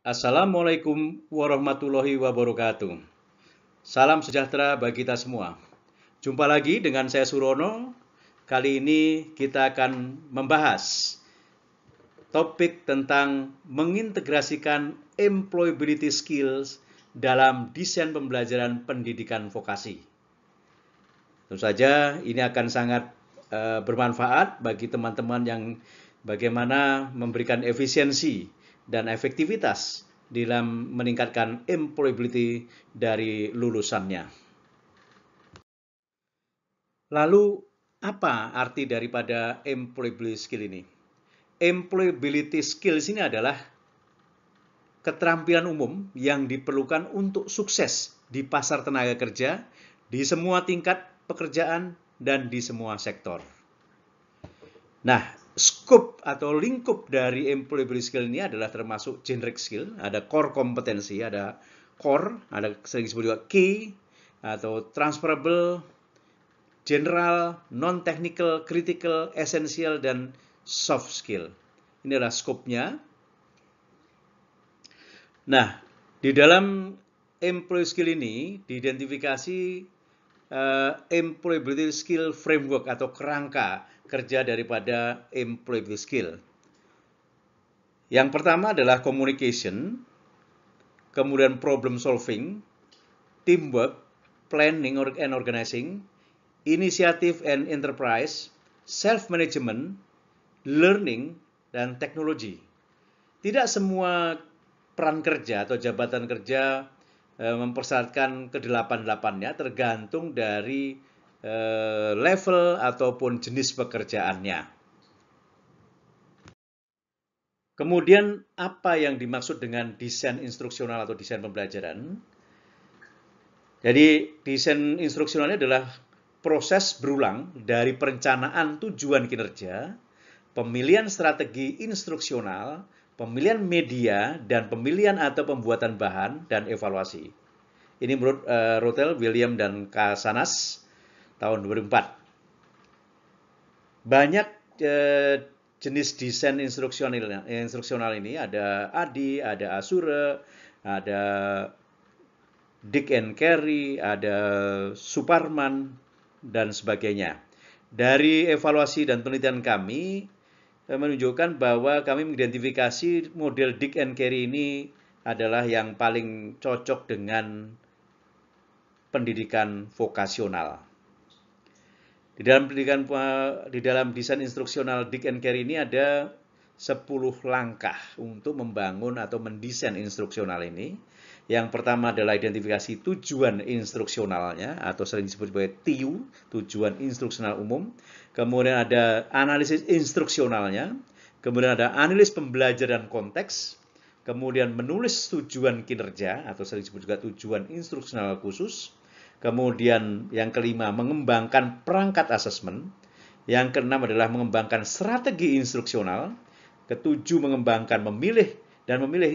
Assalamualaikum warahmatullahi wabarakatuh. Salam sejahtera bagi kita semua. Jumpa lagi dengan saya Surono. Kali ini kita akan membahas topik tentang mengintegrasikan employability skills dalam desain pembelajaran pendidikan vokasi. Tentu saja ini akan sangat bermanfaat bagi teman-teman yang bagaimana memberikan efisiensi dan efektivitas dalam meningkatkan employability dari lulusannya. Lalu, apa arti daripada employability skill ini? Employability skills ini adalah keterampilan umum yang diperlukan untuk sukses di pasar tenaga kerja, di semua tingkat pekerjaan, dan di semua sektor. Nah, scope atau lingkup dari employability skill ini adalah termasuk generic skill, ada core kompetensi, ada core, ada sering disebut juga key, atau transferable, general, non-technical, critical, essential, dan soft skill. Ini adalah scope-nya. Nah, di dalam employability skill ini diidentifikasi employability skill framework atau kerangka kerja daripada employability skill. Yang pertama adalah communication, kemudian problem solving, teamwork, planning and organizing, initiative and enterprise, self-management, learning, dan teknologi. Tidak semua peran kerja atau jabatan kerja mempersyaratkan kedelapan-delapannya, tergantung dari level ataupun jenis pekerjaannya. Kemudian apa yang dimaksud dengan desain instruksional atau desain pembelajaran? Jadi desain instruksionalnya adalah proses berulang dari perencanaan tujuan kinerja, pemilihan strategi instruksional, pemilihan media, dan pemilihan atau pembuatan bahan dan evaluasi. Ini menurut Rotel, William, dan Kasanas tahun 2004. Banyak jenis desain instruksional ini, ada ADI, ada Azure, ada Dick and Carey, ada Suparman, dan sebagainya. Dari evaluasi dan penelitian kami menunjukkan bahwa kami mengidentifikasi model Dick and Carey ini adalah yang paling cocok dengan pendidikan vokasional. Di dalam desain instruksional Dick and Carey ini ada 10 langkah untuk membangun atau mendesain instruksional ini. Yang pertama adalah identifikasi tujuan instruksionalnya atau sering disebut sebagai TIU, tujuan instruksional umum. Kemudian ada analisis instruksionalnya, kemudian ada analisis pembelajaran konteks, kemudian menulis tujuan kinerja atau sering disebut juga tujuan instruksional khusus. Kemudian yang kelima, mengembangkan perangkat asesmen. Yang keenam adalah mengembangkan strategi instruksional. Ketujuh, mengembangkan memilih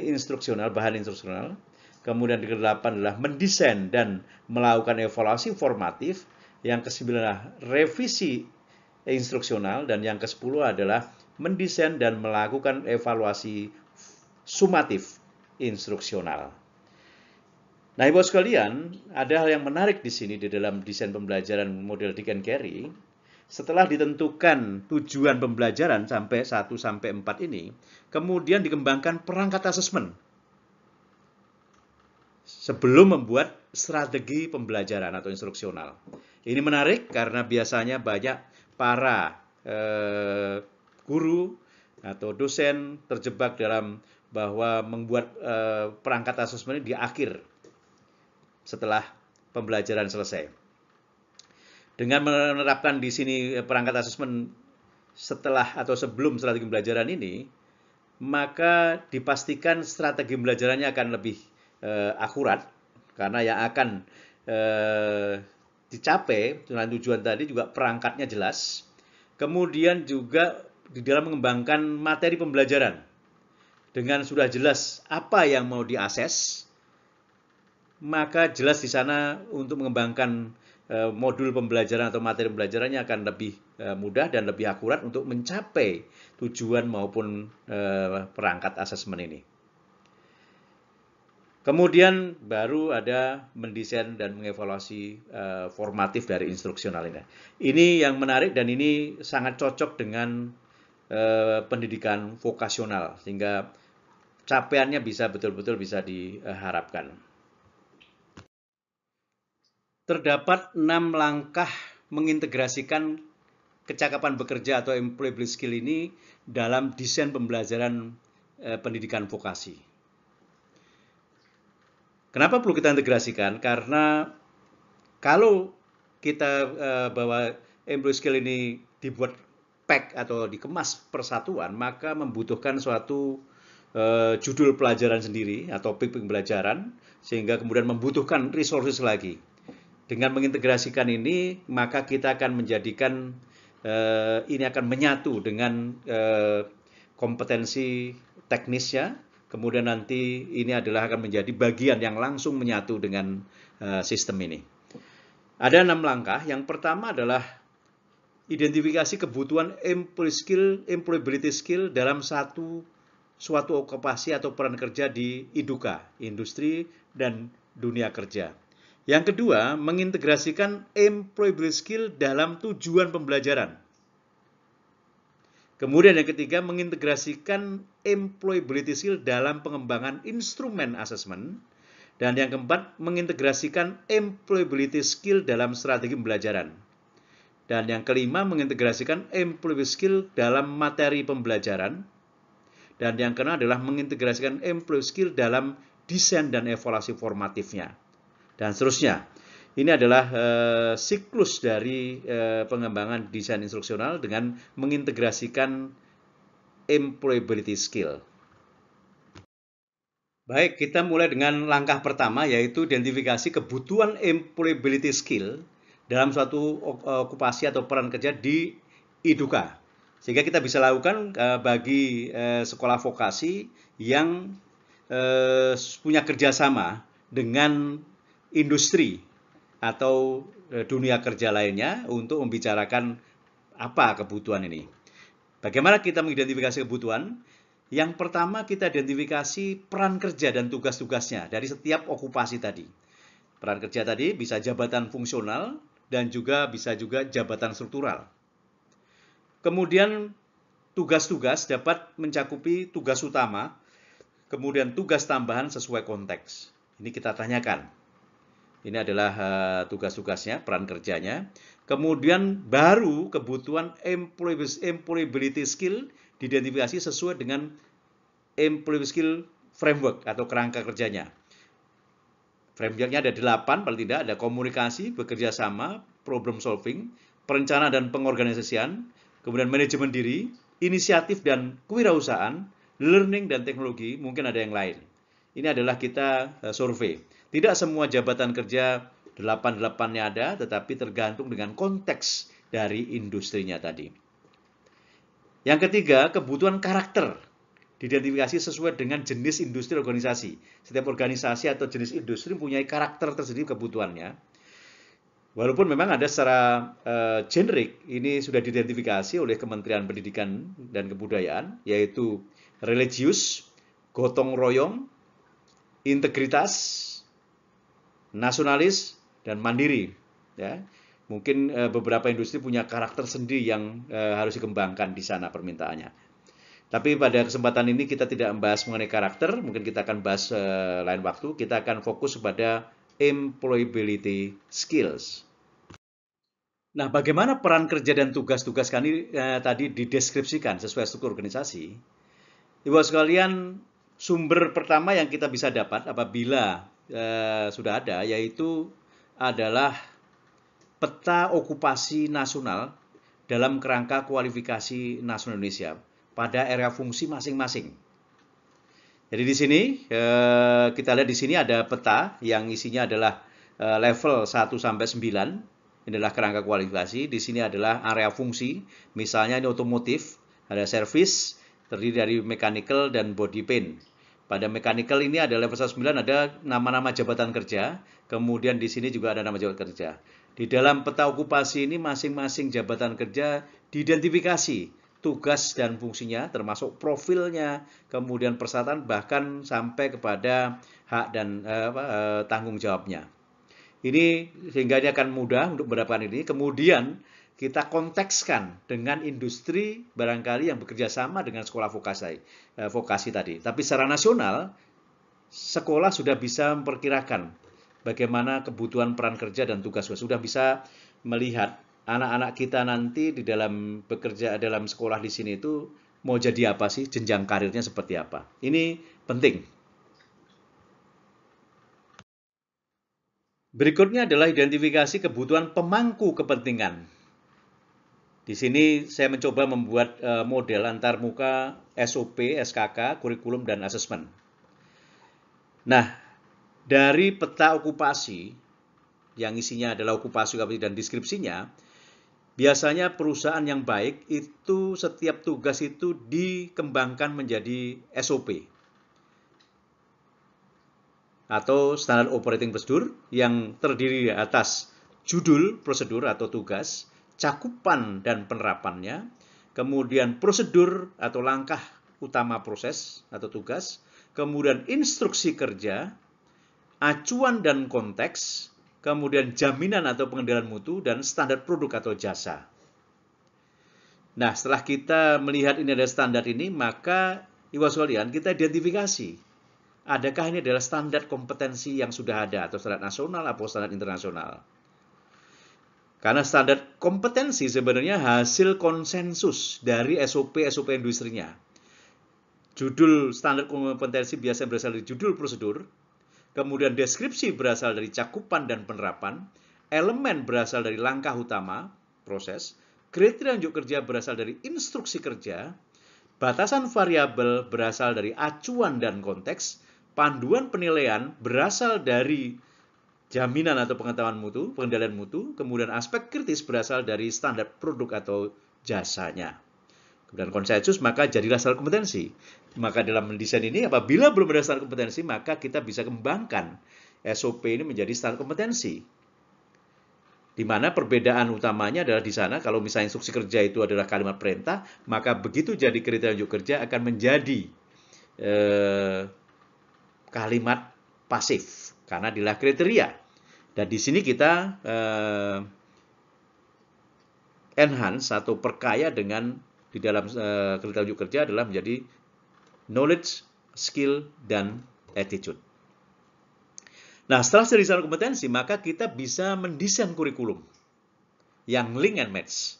instruksional, bahan instruksional. Kemudian yang kedelapan adalah mendesain dan melakukan evaluasi formatif. Yang kesembilan adalah revisi instruksional. Dan yang kesepuluh adalah mendesain dan melakukan evaluasi sumatif instruksional. Nah, Ibu sekalian, ada hal yang menarik di sini di dalam desain pembelajaran model Dick and Carey. Setelah ditentukan tujuan pembelajaran sampai 1 sampai 4 ini, kemudian dikembangkan perangkat asesmen sebelum membuat strategi pembelajaran atau instruksional. Ini menarik karena biasanya banyak para guru atau dosen terjebak dalam bahwa membuat perangkat asesmen di akhir setelah pembelajaran selesai. Dengan menerapkan di sini perangkat asesmen setelah atau sebelum strategi pembelajaran ini, maka dipastikan strategi pembelajarannya akan lebih akurat, karena yang akan dicapai dengan tujuan tadi juga perangkatnya jelas. Kemudian juga di dalam mengembangkan materi pembelajaran, dengan sudah jelas apa yang mau diakses, maka jelas di sana untuk mengembangkan modul pembelajaran atau materi pembelajarannya akan lebih mudah dan lebih akurat untuk mencapai tujuan maupun perangkat asesmen ini. Kemudian baru ada mendesain dan mengevaluasi formatif dari instruksional ini. Ini yang menarik dan ini sangat cocok dengan pendidikan vokasional sehingga capaiannya bisa betul-betul bisa diharapkan. Terdapat 6 langkah mengintegrasikan kecakapan bekerja atau employability skill ini dalam desain pembelajaran pendidikan vokasi. Kenapa perlu kita integrasikan? Karena kalau kita bahwa employee skill ini dibuat pack atau dikemas persatuan, maka membutuhkan suatu judul pelajaran sendiri atau topik pembelajaran, sehingga kemudian membutuhkan resources lagi. Dengan mengintegrasikan ini, maka kita akan menjadikan ini akan menyatu dengan kompetensi teknisnya. Kemudian nanti ini adalah akan menjadi bagian yang langsung menyatu dengan sistem ini. Ada 6 langkah. Yang pertama adalah identifikasi kebutuhan employability skill dalam suatu okupasi atau peran kerja di IDUKA, industri dan dunia kerja. Yang kedua, mengintegrasikan employability skill dalam tujuan pembelajaran. Kemudian yang ketiga, mengintegrasikan employability skill dalam pengembangan instrumen assessment. Dan yang keempat, mengintegrasikan employability skill dalam strategi pembelajaran. Dan yang kelima, mengintegrasikan employability skill dalam materi pembelajaran. Dan yang keenam adalah mengintegrasikan employability skill dalam desain dan evaluasi formatifnya. Dan seterusnya. Ini adalah siklus dari pengembangan desain instruksional dengan mengintegrasikan employability skill. Baik, kita mulai dengan langkah pertama, yaitu identifikasi kebutuhan employability skill dalam suatu okupasi atau peran kerja di IDUKA. Sehingga kita bisa lakukan bagi sekolah vokasi yang punya kerjasama dengan industri atau dunia kerja lainnya untuk membicarakan apa kebutuhan ini. Bagaimana kita mengidentifikasi kebutuhan? Yang pertama, kita identifikasi peran kerja dan tugas-tugasnya dari setiap okupasi tadi. Peran kerja tadi bisa jabatan fungsional dan bisa juga jabatan struktural. Kemudian tugas-tugas dapat mencakupi tugas utama, kemudian tugas tambahan sesuai konteks. Ini kita tanyakan. Ini adalah tugas-tugasnya, peran kerjanya. Kemudian baru kebutuhan employability skill diidentifikasi sesuai dengan employability skill framework atau kerangka kerjanya. Frameworknya ada 8, paling tidak ada komunikasi, bekerja sama, problem solving, perencanaan dan pengorganisasian, kemudian manajemen diri, inisiatif dan kewirausahaan, learning dan teknologi, mungkin ada yang lain. Ini adalah kita survei. Tidak semua jabatan kerja 8-8-nya ada, tetapi tergantung dengan konteks dari industrinya tadi. Yang ketiga, kebutuhan karakter. Diidentifikasi sesuai dengan jenis industri organisasi. Setiap organisasi atau jenis industri mempunyai karakter tersendiri kebutuhannya. Walaupun memang ada secara generik, ini sudah diidentifikasi oleh Kementerian Pendidikan dan Kebudayaan, yaitu religius, gotong royong, integritas, nasionalis, dan mandiri. Ya. Mungkin beberapa industri punya karakter sendiri yang harus dikembangkan di sana permintaannya. Tapi pada kesempatan ini kita tidak membahas mengenai karakter, mungkin kita akan bahas lain waktu. Kita akan fokus pada employability skills. Nah, bagaimana peran kerja dan tugas-tugas kami tadi dideskripsikan sesuai struktur organisasi? Ibu sekalian, sumber pertama yang kita bisa dapat apabila sudah ada, yaitu adalah peta okupasi nasional dalam kerangka kualifikasi nasional Indonesia pada area fungsi masing-masing. Jadi di sini kita lihat di sini ada peta yang isinya adalah level 1 sampai 9. Ini adalah kerangka kualifikasi. Di sini adalah area fungsi, misalnya ini otomotif, ada service, terdiri dari mechanical dan body paint. Pada mechanical ini ada level 9 ada nama-nama jabatan kerja, kemudian di sini juga ada nama jabatan kerja. Di dalam peta okupasi ini masing-masing jabatan kerja diidentifikasi tugas dan fungsinya, termasuk profilnya, kemudian persyaratan, bahkan sampai kepada hak dan tanggung jawabnya. Ini sehingga ini akan mudah untuk mendapatkan ini. Kemudian kita kontekskan dengan industri barangkali yang bekerja sama dengan sekolah vokasi tadi. Tapi secara nasional, sekolah sudah bisa memperkirakan bagaimana kebutuhan peran kerja dan tugas. Sudah bisa melihat anak-anak kita nanti di dalam bekerja dalam sekolah di sini itu mau jadi apa sih, jenjang karirnya seperti apa. Ini penting. Berikutnya adalah identifikasi kebutuhan pemangku kepentingan. Di sini saya mencoba membuat model antarmuka SOP, SKK, kurikulum, dan asesmen. Nah, dari peta okupasi, yang isinya adalah okupasi dan deskripsinya, biasanya perusahaan yang baik itu setiap tugas itu dikembangkan menjadi SOP atau Standard Operating Procedure yang terdiri atas judul prosedur atau tugas, cakupan dan penerapannya, kemudian prosedur atau langkah utama proses atau tugas, kemudian instruksi kerja, acuan dan konteks, kemudian jaminan atau pengendalian mutu, dan standar produk atau jasa. Nah, setelah kita melihat ini ada standar ini, maka Ibu sekalian, kita identifikasi. Adakah ini adalah standar kompetensi yang sudah ada, atau standar nasional atau standar internasional? Karena standar kompetensi sebenarnya hasil konsensus dari SOP industrinya. Judul standar kompetensi biasa berasal dari judul prosedur, kemudian deskripsi berasal dari cakupan dan penerapan, elemen berasal dari langkah utama, proses, kriteria unjuk kerja berasal dari instruksi kerja, batasan variabel berasal dari acuan dan konteks, panduan penilaian berasal dari jaminan atau pengetahuan mutu, pengendalian mutu, kemudian aspek kritis berasal dari standar produk atau jasanya. Kemudian konsensus, maka jadilah standar kompetensi. Maka dalam mendesain ini, apabila belum ada standar kompetensi, maka kita bisa kembangkan SOP ini menjadi standar kompetensi. Di mana perbedaan utamanya adalah di sana, kalau misalnya instruksi kerja itu adalah kalimat perintah, maka begitu jadi kriteria unjuk kerja akan menjadi kalimat pasif, karena adalah kriteria. Dan di sini kita enhance atau perkaya dengan di dalam kriteria unjuk kerja adalah menjadi knowledge, skill, dan attitude. Nah, setelah jadi standar kompetensi, maka kita bisa mendesain kurikulum yang link and match.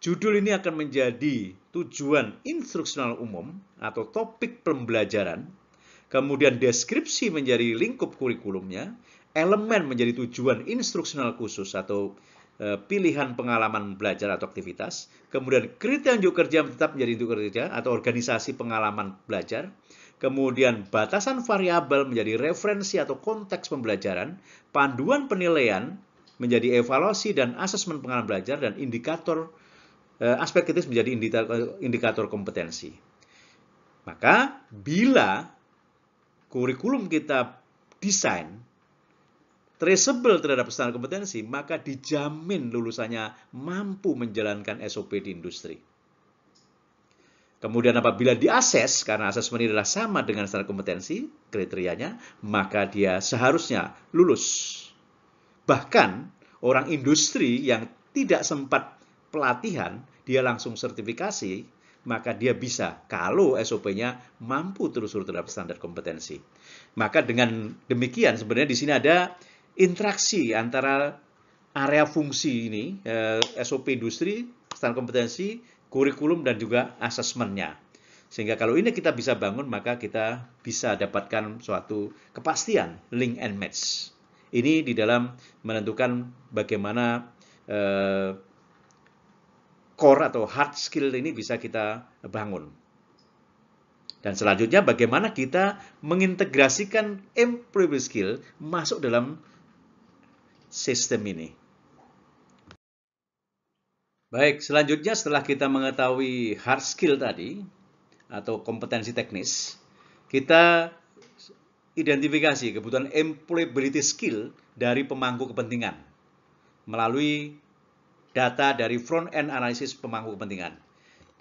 Judul ini akan menjadi tujuan instruksional umum atau topik pembelajaran, kemudian deskripsi menjadi lingkup kurikulumnya, elemen menjadi tujuan instruksional khusus atau pilihan pengalaman belajar atau aktivitas, kemudian kriteria unjuk kerja tetap menjadi unjuk kerja atau organisasi pengalaman belajar, kemudian batasan variabel menjadi referensi atau konteks pembelajaran, panduan penilaian menjadi evaluasi dan asesmen pengalaman belajar, dan indikator aspek kritis menjadi indikator kompetensi. Maka bila kurikulum kita desain traceable terhadap standar kompetensi, maka dijamin lulusannya mampu menjalankan SOP di industri. Kemudian apabila diakses, karena asesmen ini adalah sama dengan standar kompetensi, kriterianya, maka dia seharusnya lulus. Bahkan orang industri yang tidak sempat pelatihan, dia langsung sertifikasi, maka dia bisa kalau SOP-nya mampu terus terhadap standar kompetensi. Maka dengan demikian sebenarnya di sini ada interaksi antara area fungsi ini, SOP industri, standar kompetensi, kurikulum, dan juga asesmennya. Sehingga kalau ini kita bisa bangun, maka kita bisa dapatkan suatu kepastian link and match. Ini di dalam menentukan bagaimana core atau hard skill ini bisa kita bangun. Dan selanjutnya bagaimana kita mengintegrasikan employable skill masuk dalam sistem ini. Baik, selanjutnya setelah kita mengetahui hard skill tadi atau kompetensi teknis, kita identifikasi kebutuhan employability skill dari pemangku kepentingan melalui data dari front end analisis pemangku kepentingan.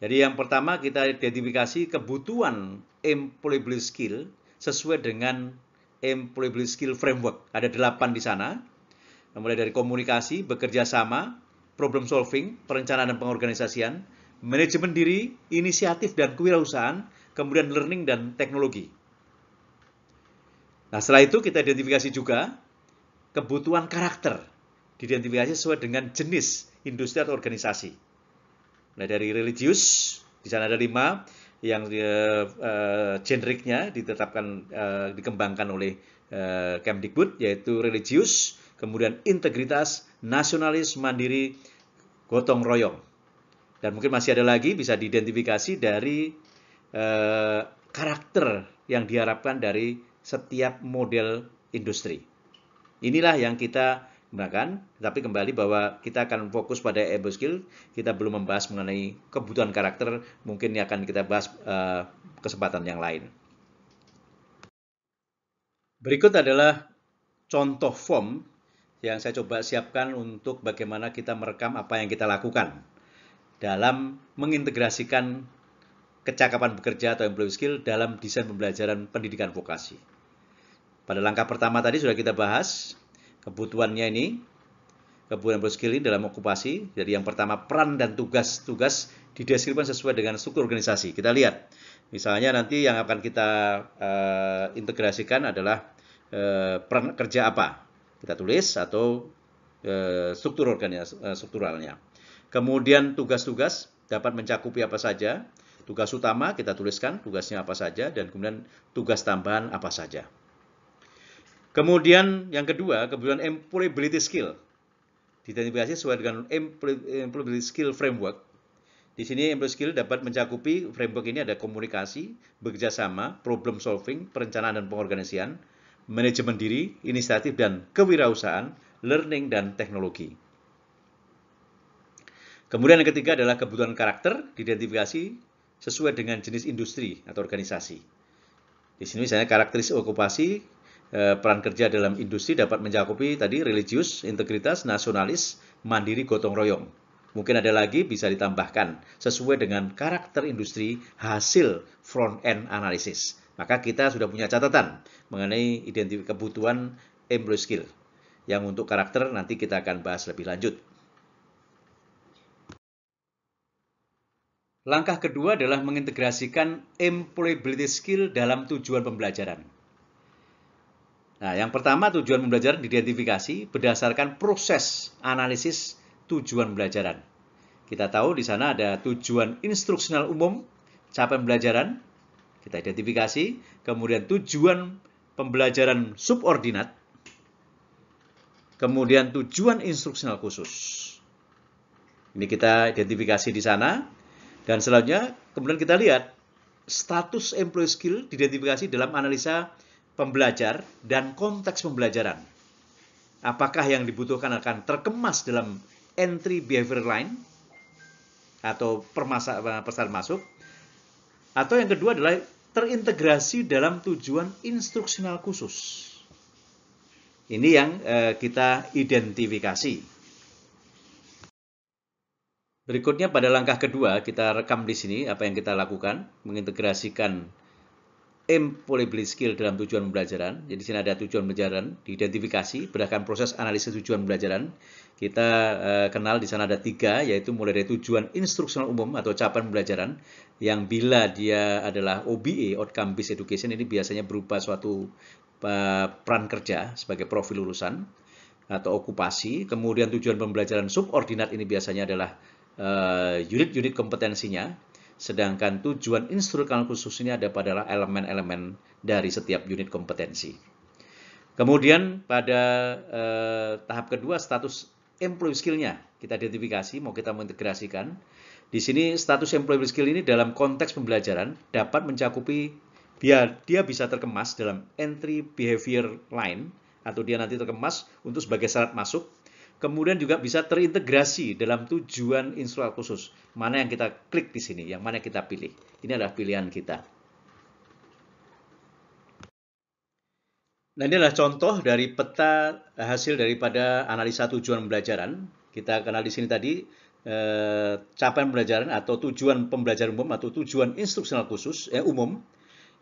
Jadi yang pertama kita identifikasi kebutuhan employability skill sesuai dengan employability skill framework. Ada 8 di sana. Mulai dari komunikasi, bekerja sama, problem solving, perencanaan dan pengorganisasian, manajemen diri, inisiatif dan kewirausahaan, kemudian learning dan teknologi. Nah, setelah itu kita identifikasi juga kebutuhan karakter. Diidentifikasi sesuai dengan jenis industri atau organisasi. Nah, dari religius, di sana ada 5 yang generiknya ditetapkan, dikembangkan oleh Kemdikbud, yaitu religius, kemudian integritas, nasionalis, mandiri, gotong royong. Dan mungkin masih ada lagi bisa diidentifikasi dari karakter yang diharapkan dari setiap model industri. Inilah yang kita gunakan, tapi kembali bahwa kita akan fokus pada able skill, kita belum membahas mengenai kebutuhan karakter, mungkin akan kita bahas kesempatan yang lain. Berikut adalah contoh form yang saya coba siapkan untuk bagaimana kita merekam apa yang kita lakukan dalam mengintegrasikan kecakapan bekerja atau employee skill dalam desain pembelajaran pendidikan vokasi. Pada langkah pertama tadi sudah kita bahas kebutuhannya ini, kebutuhan employee skill ini dalam okupasi. Jadi yang pertama peran dan tugas-tugas dideskripsikan sesuai dengan struktur organisasi. Kita lihat, misalnya nanti yang akan kita integrasikan adalah peran kerja apa, kita tulis atau strukturalnya. Kemudian tugas-tugas dapat mencakupi apa saja. Tugas utama kita tuliskan tugasnya apa saja dan kemudian tugas tambahan apa saja. Kemudian yang kedua, kebutuhan employability skill. Diidentifikasi sesuai dengan employability skill framework. Di sini employability skill dapat mencakupi framework ini ada komunikasi, bekerja sama, problem solving, perencanaan dan pengorganisasian, manajemen diri, inisiatif dan kewirausahaan, learning dan teknologi. Kemudian yang ketiga adalah kebutuhan karakter, diidentifikasi sesuai dengan jenis industri atau organisasi. Di sini misalnya karakteristik okupasi, peran kerja dalam industri dapat mencakupi tadi religius, integritas, nasionalis, mandiri, gotong royong. Mungkin ada lagi bisa ditambahkan sesuai dengan karakter industri hasil front-end analisis. Maka kita sudah punya catatan mengenai identifikasi kebutuhan employee skill. Yang untuk karakter nanti kita akan bahas lebih lanjut. Langkah kedua adalah mengintegrasikan employability skill dalam tujuan pembelajaran. Nah, yang pertama tujuan pembelajaran diidentifikasi berdasarkan proses analisis tujuan pembelajaran. Kita tahu di sana ada tujuan instruksional umum, capaian pembelajaran, kita identifikasi, kemudian tujuan pembelajaran subordinat, kemudian tujuan instruksional khusus. Ini kita identifikasi di sana. Dan selanjutnya, kemudian kita lihat status employee skill diidentifikasi dalam analisa pembelajar dan konteks pembelajaran. Apakah yang dibutuhkan akan terkemas dalam entry behavior line atau pesan masuk, atau yang kedua adalah terintegrasi dalam tujuan instruksional khusus. Ini yang kita identifikasi. Berikutnya pada langkah kedua kita rekam di sini apa yang kita lakukan, mengintegrasikan employability skill dalam tujuan pembelajaran. Jadi di sini ada tujuan pembelajaran, diidentifikasi berdasarkan proses analisis tujuan pembelajaran. Kita kenal di sana ada 3, yaitu mulai dari tujuan instruksional umum atau capaian pembelajaran, yang bila dia adalah OBE, outcome based education, ini biasanya berupa suatu peran kerja sebagai profil lulusan atau okupasi. Kemudian tujuan pembelajaran subordinat ini biasanya adalah unit-unit kompetensinya, sedangkan tujuan instruksional khusus ini ada pada elemen-elemen dari setiap unit kompetensi. Kemudian pada tahap kedua status employee skill-nya kita identifikasi, mau kita mengintegrasikan. Di sini status employee skill ini dalam konteks pembelajaran dapat mencakupi dia bisa terkemas dalam entry behavior line atau dia nanti terkemas untuk sebagai syarat masuk. Kemudian juga bisa terintegrasi dalam tujuan instruksional khusus. Mana yang kita klik di sini, yang mana kita pilih. Ini adalah pilihan kita. Nah, ini adalah contoh dari peta hasil daripada analisa tujuan pembelajaran. Kita kenal di sini tadi capaian pembelajaran atau tujuan pembelajaran umum atau tujuan instruksional khusus umum.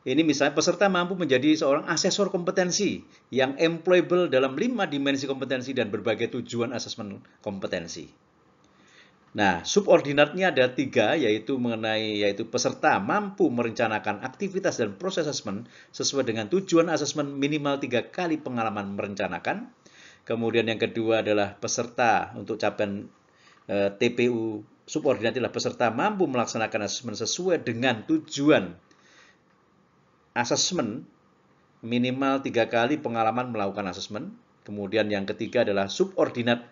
Ini misalnya peserta mampu menjadi seorang asesor kompetensi yang employable dalam 5 dimensi kompetensi dan berbagai tujuan asesmen kompetensi. Nah, subordinatnya ada 3, yaitu peserta mampu merencanakan aktivitas dan proses asesmen sesuai dengan tujuan asesmen minimal 3 kali pengalaman merencanakan. Kemudian yang kedua adalah peserta untuk capaian TPU subordinat adalah peserta mampu melaksanakan asesmen sesuai dengan tujuan asesmen minimal 3 kali pengalaman melakukan asesmen. Kemudian yang ketiga adalah subordinat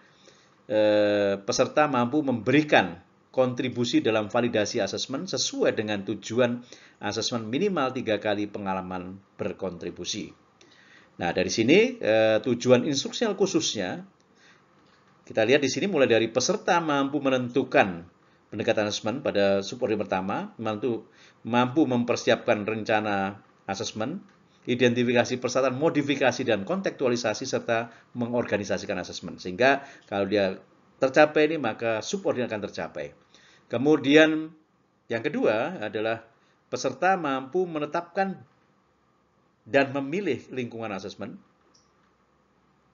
peserta mampu memberikan kontribusi dalam validasi asesmen sesuai dengan tujuan asesmen minimal 3 kali pengalaman berkontribusi. Nah, dari sini tujuan instruksional khususnya kita lihat di sini mulai dari peserta mampu menentukan pendekatan asesmen pada subordinat pertama, mampu mempersiapkan rencana asesmen, identifikasi persyaratan, modifikasi dan kontekstualisasi serta mengorganisasikan asesmen. Sehingga kalau dia tercapai ini maka subordinat akan tercapai. Kemudian yang kedua adalah peserta mampu menetapkan dan memilih lingkungan asesmen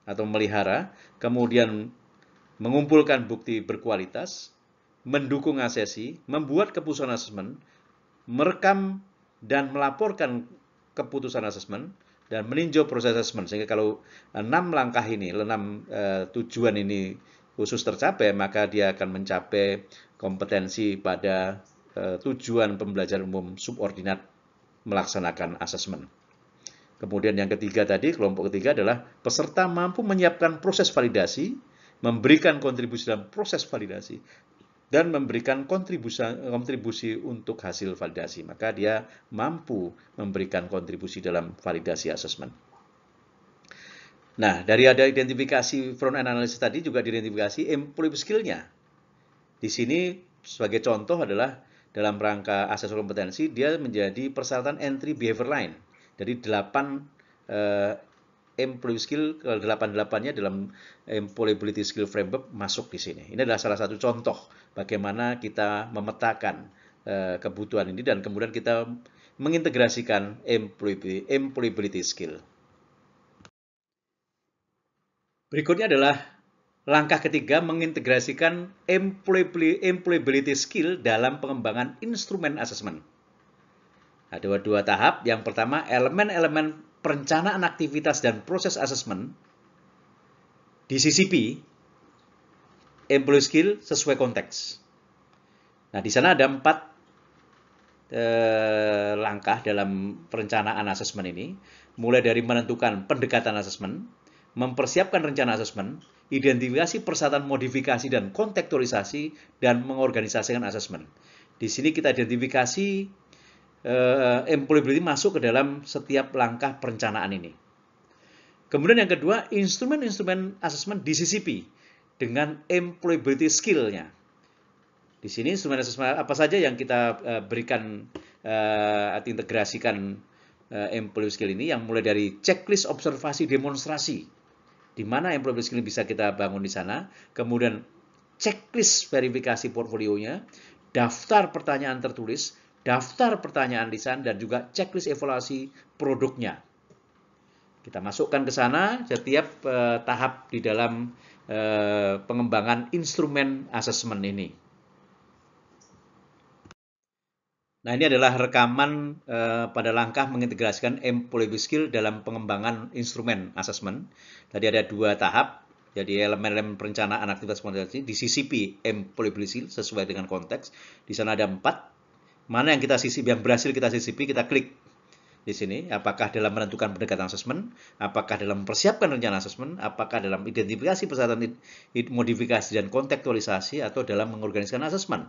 atau memelihara, kemudian mengumpulkan bukti berkualitas, mendukung asesi, membuat keputusan asesmen, merekam dan melaporkan keputusan asesmen, dan meninjau proses asesmen. Sehingga kalau 6 langkah ini, 6 tujuan ini khusus tercapai, maka dia akan mencapai kompetensi pada tujuan pembelajaran umum subordinat melaksanakan asesmen. Kemudian yang ketiga tadi, kelompok ketiga adalah peserta mampu menyiapkan proses validasi, memberikan kontribusi dalam proses validasi, dan memberikan kontribusi untuk hasil validasi. Maka dia mampu memberikan kontribusi dalam validasi asesmen. Nah, dari ada identifikasi front end analysis tadi juga diidentifikasi employable skill-nya. Di sini sebagai contoh adalah dalam rangka asesor kompetensi, dia menjadi persyaratan entry behavior line. Jadi 8 employee skill, 8-8-nya dalam employability skill framework masuk di sini. Ini adalah salah satu contoh bagaimana kita memetakan kebutuhan ini dan kemudian kita mengintegrasikan employability skill. Berikutnya adalah langkah ketiga, mengintegrasikan employability skill dalam pengembangan instrumen asesmen. Ada dua tahap. Yang pertama, elemen-elemen perencanaan aktivitas dan proses asesmen di CCP, employee skill sesuai konteks. Nah, di sana ada 4 langkah dalam perencanaan asesmen ini, mulai dari menentukan pendekatan asesmen, mempersiapkan rencana asesmen, identifikasi persyaratan modifikasi dan kontekstualisasi, dan mengorganisasikan asesmen. Di sini kita identifikasi employability masuk ke dalam setiap langkah perencanaan ini. Kemudian yang kedua, instrumen-instrumen asesmen di CCP dengan employability skill-nya. Di sini instrumen asesmen apa saja yang kita berikan atau integrasikan employability skill ini, yang mulai dari checklist observasi demonstrasi, di mana employability skill bisa kita bangun di sana, kemudian checklist verifikasi portfolionya, daftar pertanyaan tertulis, daftar pertanyaan lisan, dan juga checklist evaluasi produknya. Kita masukkan ke sana setiap tahap di dalam pengembangan instrumen asesmen ini. Nah, ini adalah rekaman pada langkah mengintegrasikan employability skill dalam pengembangan instrumen asesmen. Tadi ada 2 tahap, jadi elemen-elemen perencanaan aktivitas kompetensi di CCP employability skill sesuai dengan konteks. Di sana ada 4. Mana yang berhasil kita CCP, kita klik di sini. Apakah dalam menentukan pendekatan asesmen, apakah dalam mempersiapkan rencana asesmen, apakah dalam identifikasi persyaratan modifikasi dan kontekstualisasi, atau dalam mengorganisasikan asesmen.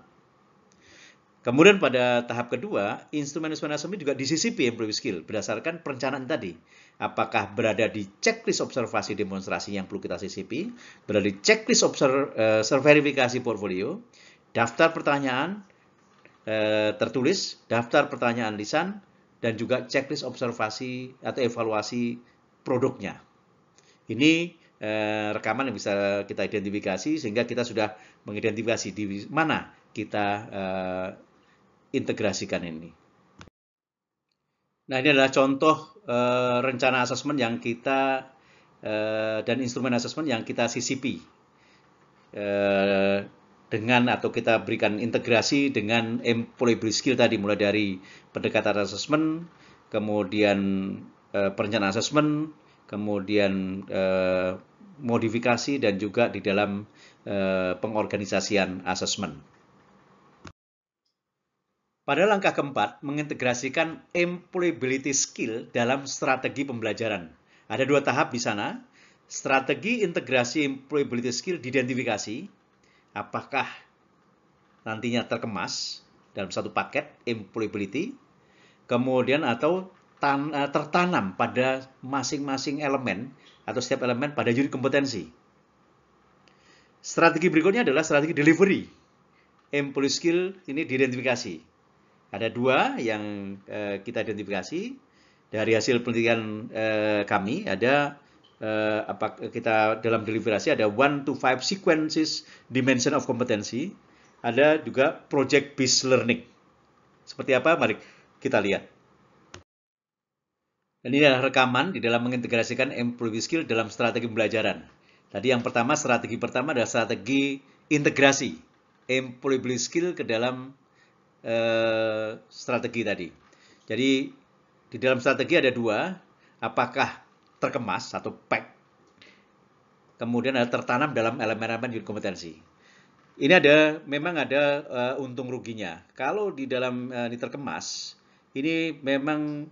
Kemudian pada tahap kedua, instrumen-instrumen asesmen juga di CCP employee skill berdasarkan perencanaan tadi. Apakah berada di checklist observasi demonstrasi yang perlu kita CCP, berada di checklist verifikasi portfolio, daftar pertanyaan tertulis, daftar pertanyaan lisan, dan juga checklist observasi atau evaluasi produknya. Ini rekaman yang bisa kita identifikasi, sehingga kita sudah mengidentifikasi di mana kita integrasikan ini. Nah, ini adalah contoh rencana asesmen yang kita dan instrumen asesmen yang kita sisipi dengan atau kita berikan integrasi dengan employability skill tadi, mulai dari pendekatan asesmen, kemudian perencanaan asesmen, kemudian modifikasi, dan juga di dalam pengorganisasian asesmen. Pada langkah keempat, mengintegrasikan employability skill dalam strategi pembelajaran. Ada 2 tahap di sana. Strategi integrasi employability skill diidentifikasi, apakah nantinya terkemas dalam satu paket employability, kemudian atau tertanam pada masing-masing elemen atau setiap elemen pada unit kompetensi. Strategi berikutnya adalah strategi delivery. Employee skill ini diidentifikasi. Ada 2 yang kita identifikasi dari hasil penelitian kami. Ada kita dalam delivery ada 1 to 5 sequences dimension of competency. Ada juga project based learning. Seperti apa? Mari kita lihat. Dan ini adalah rekaman di dalam mengintegrasikan employee skill dalam strategi pembelajaran. Tadi yang pertama, strategi pertama adalah strategi integrasi employee skill ke dalam strategi tadi. Jadi di dalam strategi ada 2, apakah terkemas atau pack, kemudian ada tertanam dalam elemen-elemen unit kompetensi. Ini memang ada untung ruginya. Kalau di dalam ini terkemas, ini memang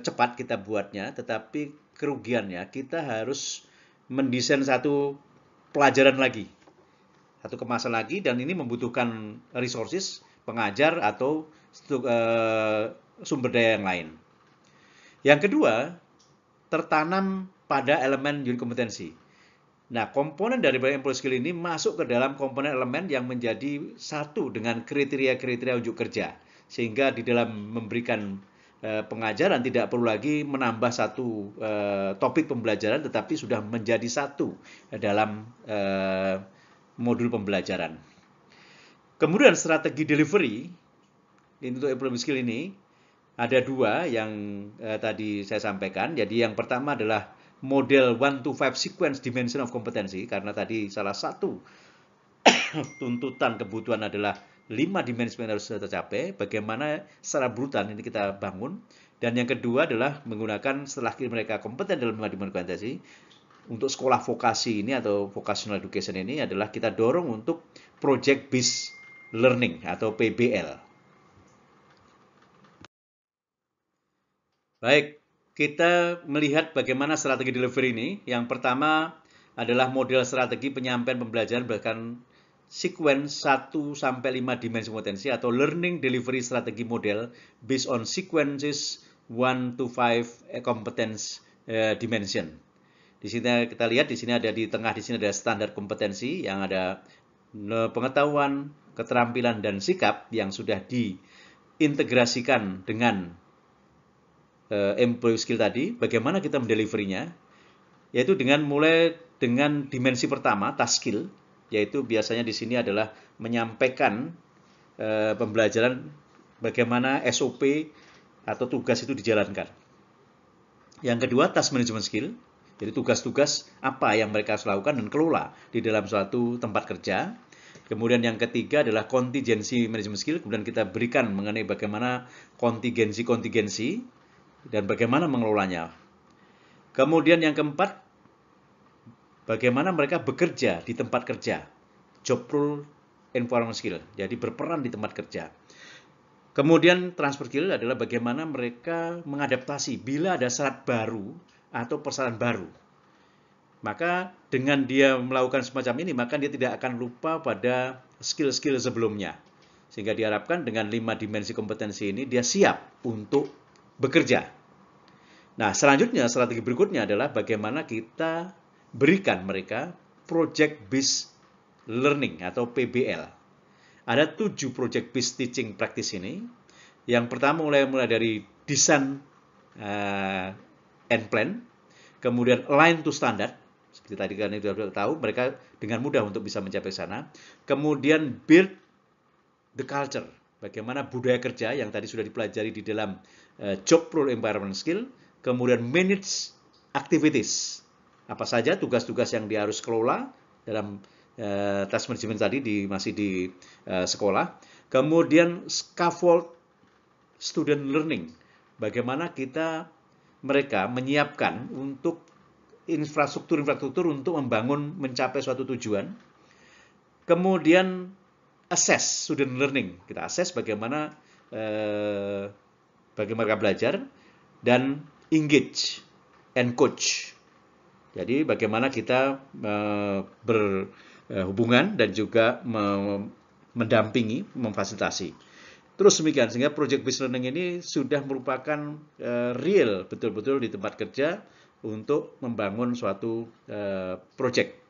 cepat kita buatnya, tetapi kerugiannya kita harus mendesain satu pelajaran lagi, satu kemasan lagi, dan ini membutuhkan resources, pengajar, atau sumber daya yang lain. Yang kedua, tertanam pada elemen unit kompetensi. Nah, komponen dari employee skill ini masuk ke dalam komponen elemen yang menjadi satu dengan kriteria-kriteria unjuk kerja. Sehingga di dalam memberikan pengajaran tidak perlu lagi menambah satu topik pembelajaran, tetapi sudah menjadi satu dalam modul pembelajaran. Kemudian strategi delivery untuk employee skill ini ada 2 yang tadi saya sampaikan. Jadi yang pertama adalah model 1 to 5 sequence dimension of competency, karena tadi salah satu tuntutan kebutuhan adalah 5 dimensi yang harus tercapai. Bagaimana secara brutal ini kita bangun. Dan yang kedua adalah menggunakan setelah mereka kompeten dalam 5 dimensi kompetensi, untuk sekolah vokasi ini atau vocational education ini adalah kita dorong untuk project based learning atau PBL. Baik, kita melihat bagaimana strategi delivery ini. Yang pertama adalah model strategi penyampaian pembelajaran berdasarkan sequence 1-5 dimensi kompetensi atau learning delivery strategi model based on sequences 1 to 5 competence dimension. Di sini kita lihat, di sini ada di tengah, di sini ada standar kompetensi yang ada pengetahuan, keterampilan, dan sikap yang sudah diintegrasikan dengan employee skill tadi. Bagaimana kita mendeliverynya? Yaitu mulai dengan dimensi pertama, task skill, yaitu biasanya di sini adalah menyampaikan pembelajaran bagaimana SOP atau tugas itu dijalankan. Yang kedua, task management skill, jadi tugas-tugas apa yang mereka harus lakukan dan kelola di dalam suatu tempat kerja. Kemudian yang ketiga adalah contingency management skill, kemudian kita berikan mengenai bagaimana kontingensi dan bagaimana mengelolanya. Kemudian yang keempat, bagaimana mereka bekerja di tempat kerja, job role environment skill, jadi berperan di tempat kerja. Kemudian transfer skill adalah bagaimana mereka mengadaptasi bila ada syarat baru atau persyaratan baru. Maka dengan dia melakukan semacam ini, maka dia tidak akan lupa pada skill-skill sebelumnya. Sehingga diharapkan dengan 5 dimensi kompetensi ini, dia siap untuk bekerja. Nah, selanjutnya, strategi berikutnya adalah bagaimana kita berikan mereka project based learning atau PBL. Ada 7 project based teaching practice ini. Yang pertama mulai dari design and plan, kemudian align to standard, Seperti tadi kan sudah tahu, mereka dengan mudah untuk bisa mencapai sana. Kemudian build the culture, bagaimana budaya kerja yang tadi sudah dipelajari di dalam job role environment skill. Kemudian manage activities, apa saja tugas-tugas yang dia harus kelola dalam task management tadi masih di sekolah. Kemudian scaffold student learning, bagaimana mereka menyiapkan untuk infrastruktur untuk mencapai suatu tujuan. Kemudian assess student learning, kita assess bagaimana mereka belajar, dan engage and coach. Jadi bagaimana kita berhubungan dan juga mendampingi, memfasilitasi. Terus demikian, sehingga project-based learning ini sudah merupakan real, betul-betul di tempat kerja untuk membangun suatu project.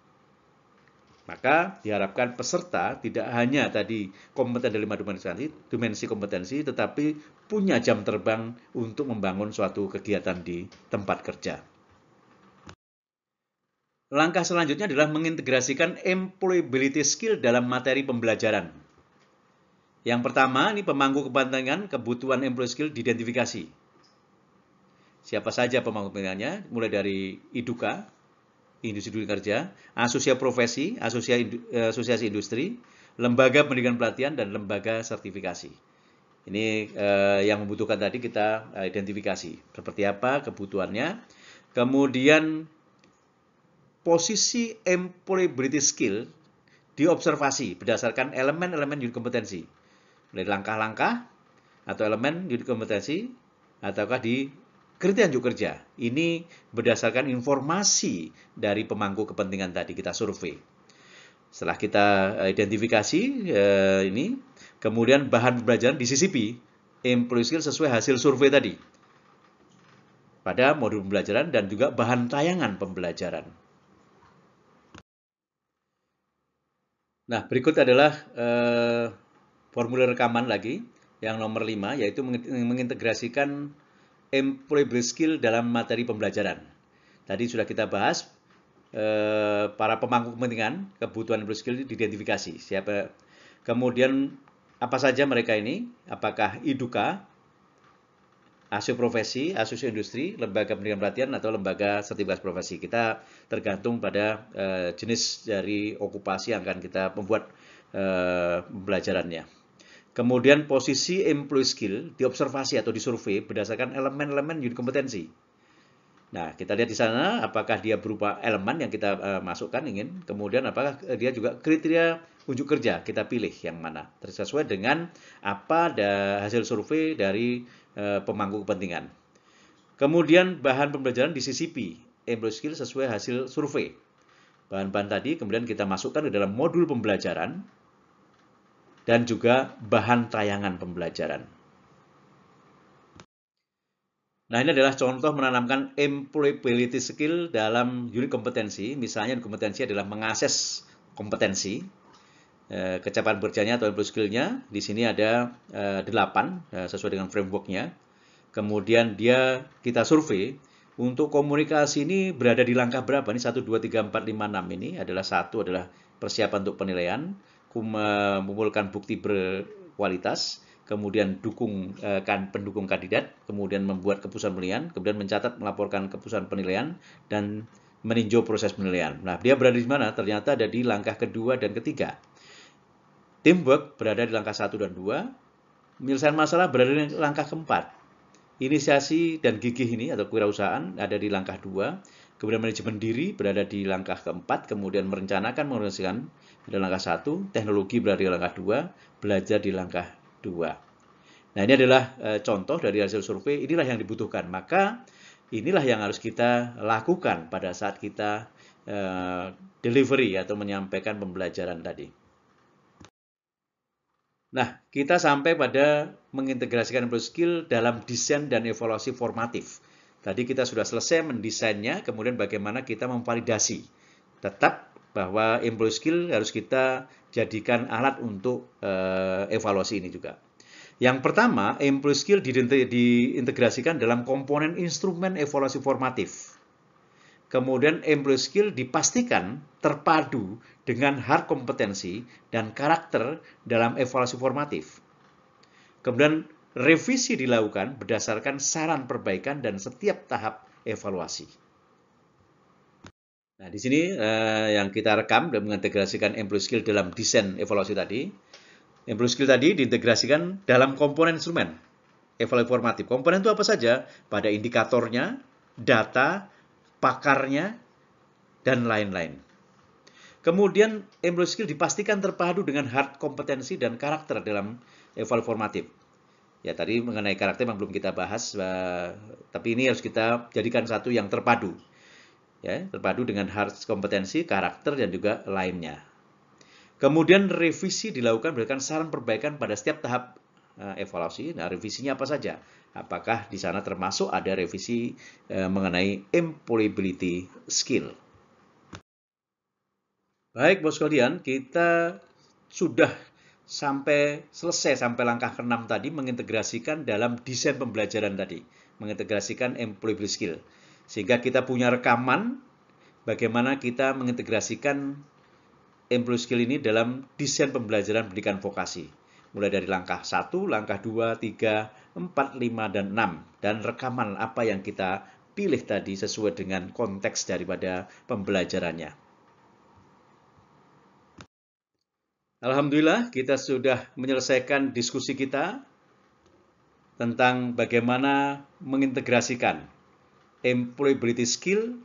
Maka diharapkan peserta tidak hanya tadi kompeten dari 5 dimensi kompetensi, tetapi punya jam terbang untuk membangun suatu kegiatan di tempat kerja. Langkah selanjutnya adalah mengintegrasikan employability skill dalam materi pembelajaran. Yang pertama, ini pemangku kepentingan kebutuhan employee skill diidentifikasi. Siapa saja pemangku kepentingannya, mulai dari IDUKA, Industri Dunia Kerja, asosiasi profesi, asosiasi industri, lembaga pendidikan pelatihan, dan lembaga sertifikasi. Ini yang membutuhkan tadi kita identifikasi. Seperti apa kebutuhannya. Kemudian posisi employability skill diobservasi berdasarkan elemen-elemen unit kompetensi. Dari langkah-langkah atau elemen unit kompetensi, ataukah di kriteria unjuk kerja. Ini berdasarkan informasi dari pemangku kepentingan tadi, kita survei. Setelah kita identifikasi ini, kemudian bahan pembelajaran disisipi employee skill sesuai hasil survei tadi pada modul pembelajaran dan juga bahan tayangan pembelajaran. Nah, berikut adalah formulir rekaman lagi, yang nomor 5, yaitu mengintegrasikan employability skill dalam materi pembelajaran. Tadi sudah kita bahas, para pemangku kepentingan, kebutuhan employee skill diidentifikasi. Kemudian apa saja mereka ini, apakah IDUKA, asosiasi profesi, asosiasi industri, lembaga pendidikan pelatihan, atau lembaga sertifikasi profesi. Kita tergantung pada jenis dari okupasi yang akan kita membuat pembelajarannya. Kemudian posisi employee skill diobservasi atau disurvei berdasarkan elemen-elemen unit kompetensi. Nah, kita lihat di sana apakah dia berupa elemen yang kita masukkan kemudian apakah dia juga kriteria unjuk kerja, kita pilih yang mana sesuai dengan apa hasil survei dari pemangku kepentingan. Kemudian bahan pembelajaran disisipi employee skill sesuai hasil survei. Bahan-bahan tadi kemudian kita masukkan ke dalam modul pembelajaran dan juga bahan tayangan pembelajaran. Nah, ini adalah contoh menanamkan employability skill dalam unit kompetensi. Misalnya unit kompetensi adalah mengakses kompetensi, kecapaian kerjanya atau employee skill-nya. Di sini ada 8 sesuai dengan framework-nya. Kemudian kita survei untuk komunikasi ini berada di langkah berapa? Ini 1, 2, 3, 4, 5, 6 ini adalah persiapan untuk penilaian, mengumpulkan bukti berkualitas, kemudian pendukung kandidat, kemudian membuat keputusan penilaian, kemudian mencatat, melaporkan keputusan penilaian, dan meninjau proses penilaian. Nah, dia berada di mana? Ternyata ada di langkah kedua dan ketiga. Teamwork berada di langkah 1 dan 2. Penyelesaian masalah berada di langkah keempat. Inisiasi dan gigih ini atau kewirausahaan ada di langkah 2. Kemudian manajemen diri berada di langkah keempat, kemudian merencanakan, mengorganisasikan di langkah 1, teknologi berada di langkah 2, belajar di langkah 2. Nah, ini adalah contoh dari hasil survei, inilah yang dibutuhkan. Maka inilah yang harus kita lakukan pada saat kita delivery atau menyampaikan pembelajaran tadi. Nah, kita sampai pada mengintegrasikan employee skill dalam desain dan evaluasi formatif. Tadi kita sudah selesai mendesainnya, kemudian bagaimana kita memvalidasi. Tetap bahwa employee skill harus kita jadikan alat untuk evaluasi ini juga. Yang pertama, employee skill diintegrasikan dalam komponen instrumen evaluasi formatif. kemudian employee skill dipastikan terpadu dengan hard kompetensi dan karakter dalam evaluasi formatif. Kemudian revisi dilakukan berdasarkan saran perbaikan dan setiap tahap evaluasi. Nah, di sini yang kita rekam dan mengintegrasikan employee skill dalam desain evaluasi tadi. Employee skill tadi diintegrasikan dalam komponen instrumen evaluasi formatif. Komponen itu apa saja? Pada indikatornya, data, pakarnya, dan lain-lain. Kemudian employee skill dipastikan terpadu dengan hard kompetensi dan karakter dalam evaluasi formatif. Ya, tadi mengenai karakter memang belum kita bahas, tapi ini harus kita jadikan satu yang terpadu. Ya, terpadu dengan hard kompetensi, karakter, dan juga lainnya. Kemudian revisi dilakukan berdasarkan saran perbaikan pada setiap tahap evaluasi. Nah, revisinya apa saja? Apakah di sana termasuk ada revisi mengenai employability skill? Baik, bos sekalian, kita sudah selesai sampai langkah ke-6 tadi, mengintegrasikan dalam desain pembelajaran tadi, mengintegrasikan employability skill. Sehingga kita punya rekaman bagaimana kita mengintegrasikan employee skill ini dalam desain pembelajaran pendidikan vokasi. Mulai dari langkah 1, langkah 2, 3, 4, 5, dan 6. Dan rekaman apa yang kita pilih tadi sesuai dengan konteks daripada pembelajarannya. Alhamdulillah, kita sudah menyelesaikan diskusi kita tentang bagaimana mengintegrasikan employability skill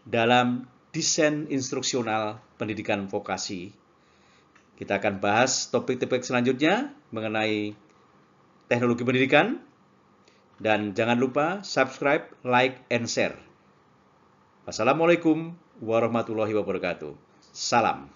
dalam desain instruksional pendidikan vokasi. Kita akan bahas topik-topik selanjutnya mengenai teknologi pendidikan. Dan jangan lupa subscribe, like, and share. Wassalamualaikum warahmatullahi wabarakatuh. Salam.